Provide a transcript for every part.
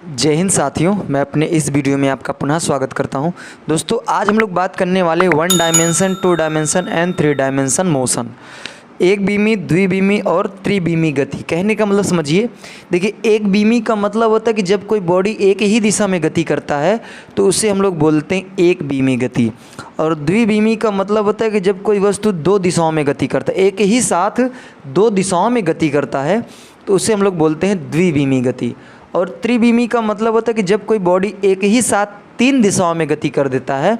जय हिंद साथियों, मैं अपने इस वीडियो में आपका पुनः स्वागत करता हूं। दोस्तों आज हम लोग बात करने वाले 1 dimension, 2 dimension and 3 dimension motion. एक बीमी, द्विबीमी और त्रिबीमी गति। कहने का मतलब समझिए, देखिए एक बीमी का मतलब होता है कि जब कोई बॉडी एक ही दिशा में गति करता है तो उसे हम लोग बोलते हैं एक बीमी गति। और द्विबीमी का मतलब होता है कि जब कोई वस्तु दो दिशाओं में गति करता है, एक ही साथ दो दिशाओं में गति करता है तो उसे हम लोग बोलते हैं द्विबीमी गति। और त्रिबीमी का मतलब होता है कि जब कोई बॉडी एक ही साथ तीन दिशाओं में गति कर देता है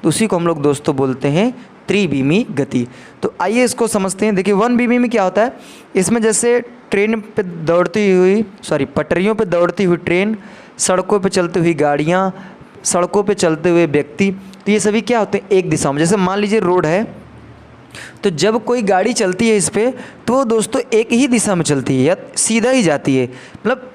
तो उसी को हम लोग दोस्तों बोलते हैं त्रिबीमी गति। तो आइए इसको समझते हैं। देखिए 1 बीमी में क्या होता है, इसमें जैसे ट्रेन पे दौड़ती हुई पटरियों पे दौड़ती हुई ट्रेन, सड़कों पे चलती हुई गाड़ियाँ, सड़कों पे चलते हुए व्यक्ति, तो ये सभी क्या होते हैं एक दिशा में। जैसे मान लीजिए रोड है, तो जब कोई गाड़ी चलती है इस पर तो वो दोस्तों एक ही दिशा में चलती है या सीधा ही जाती है, मतलब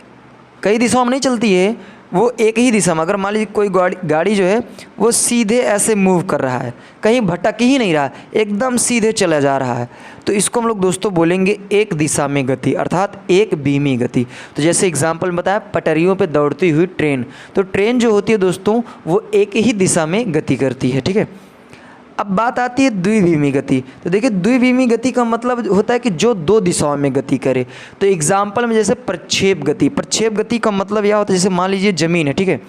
कई दिशाओं में नहीं चलती है, वो एक ही दिशा में। अगर मान लीजिए कोई गाड़ी जो है वो सीधे ऐसे मूव कर रहा है, कहीं भटक ही नहीं रहा है, एकदम सीधे चला जा रहा है, तो इसको हम लोग दोस्तों बोलेंगे एक दिशा में गति, अर्थात एक बीमी गति। तो जैसे एग्जांपल बताया, पटरियों पे दौड़ती हुई ट्रेन, तो ट्रेन जो होती है दोस्तों वो एक ही दिशा में गति करती है, ठीक है। अब बात आती है द्विबीमी गति। तो देखिए द्विबीमी गति का मतलब होता है कि जो दो दिशाओं में गति करे। तो एग्जाम्पल में जैसे प्रक्षेप गति, प्रक्षेप गति का मतलब यह होता है, जैसे मान लीजिए ज़मीन है, ठीक है,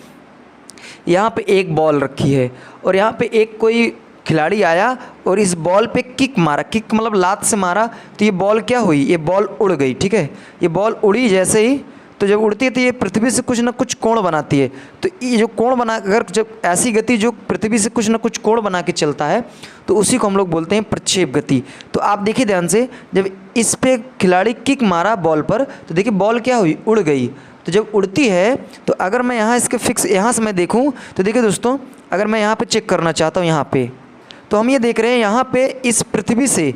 यहाँ पे एक बॉल रखी है और यहाँ पे एक कोई खिलाड़ी आया और इस बॉल पे किक मारा, किक मतलब लात से मारा, तो ये बॉल क्या हुई, ये बॉल उड़ गई, ठीक है। ये बॉल उड़ी जैसे ही, तो जब उड़ती है तो ये पृथ्वी से कुछ ना कुछ कोण बनाती है। तो ये जो कोण बना, अगर जब ऐसी गति जो पृथ्वी से कुछ ना कुछ कोण बना के चलता है तो उसी को हम लोग बोलते हैं प्रक्षेप गति। तो आप देखिए ध्यान से, जब इस पे खिलाड़ी किक मारा बॉल पर तो देखिए बॉल क्या हुई, उड़ गई। तो जब उड़ती है तो अगर मैं यहाँ इसके फिक्स यहाँ से मैं देखूँ तो देखिए दोस्तों, अगर मैं यहाँ पर चेक करना चाहता हूँ यहाँ पर, तो हम ये देख रहे हैं यहाँ पर इस पृथ्वी से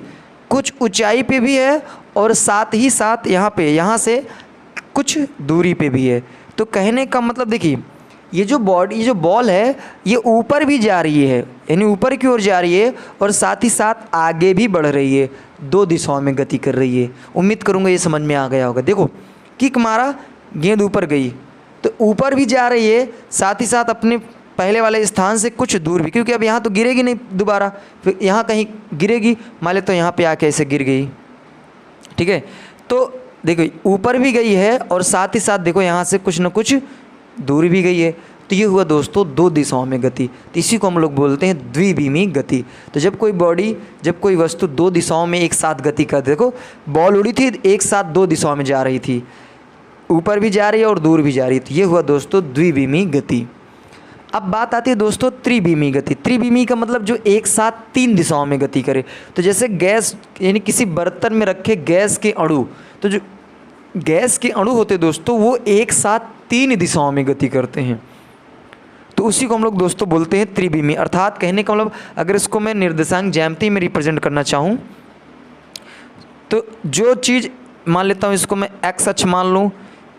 कुछ ऊँचाई पर भी है और साथ ही साथ यहाँ से कुछ दूरी पे भी है। तो कहने का मतलब देखिए, ये जो बॉल है ये ऊपर भी जा रही है, यानी ऊपर की ओर जा रही है और साथ ही साथ आगे भी बढ़ रही है, दो दिशाओं में गति कर रही है। उम्मीद करूँगा ये समझ में आ गया होगा। देखो किक मारा, गेंद ऊपर गई, तो ऊपर भी जा रही है, साथ ही साथ अपने पहले वाले स्थान से कुछ दूर भी, क्योंकि अब यहाँ तो गिरेगी नहीं दोबारा, फिर यहाँ कहीं गिरेगी, मान ले तो यहाँ पर आके ऐसे गिर गई, ठीक है। तो देखो ऊपर भी गई है और साथ ही साथ देखो यहाँ से कुछ न कुछ दूरी भी गई है। तो ये हुआ दोस्तों दो दिशाओं में गति। तो इसी को हम लोग बोलते हैं द्विबीमी गति। तो जब कोई वस्तु दो दिशाओं में एक साथ गति कर, देखो बॉल उड़ी थी एक साथ दो दिशाओं में जा रही थी, ऊपर भी जा रही है और दूर भी जा रही थी, ये हुआ दोस्तों द्विबीमी गति। अब बात आती है दोस्तों त्रिबीमी गति। त्रिबीमी का मतलब जो एक साथ तीन दिशाओं में गति करे। तो जैसे गैस, यानी किसी बर्तन में रखे गैस के अणु, तो जो गैस के अणु होते दोस्तों वो एक साथ तीन दिशाओं में गति करते हैं, तो उसी को हम लोग दोस्तों बोलते हैं त्रिबीमी। अर्थात कहने का मतलब, अगर इसको मैं निर्देशांक ज्यामिति में रिप्रेजेंट करना चाहूँ तो जो चीज़ मान लेता हूँ, इसको मैं एक्स अक्ष मान लूँ,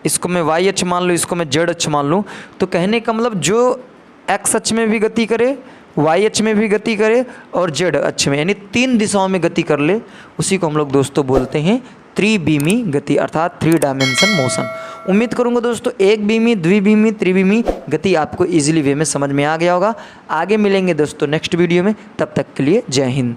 इसको मैं वाई अक्ष मान लूँ, इसको मैं जेड अक्ष मान लूँ, तो कहने का मतलब जो एक्स अक्ष में भी गति करे, वाई अक्ष में भी गति करे और जेड अक्ष में, यानी तीन दिशाओं में गति कर ले, उसी को हम लोग दोस्तों बोलते हैं त्रिबीमी गति, अर्थात 3 डायमेंशन मोशन। उम्मीद करूंगा दोस्तों एक बीमी, द्विबीमी, त्रिबीमी गति आपको इजीली वे में समझ में आ गया होगा। आगे मिलेंगे दोस्तों नेक्स्ट वीडियो में, तब तक के लिए जय हिंद।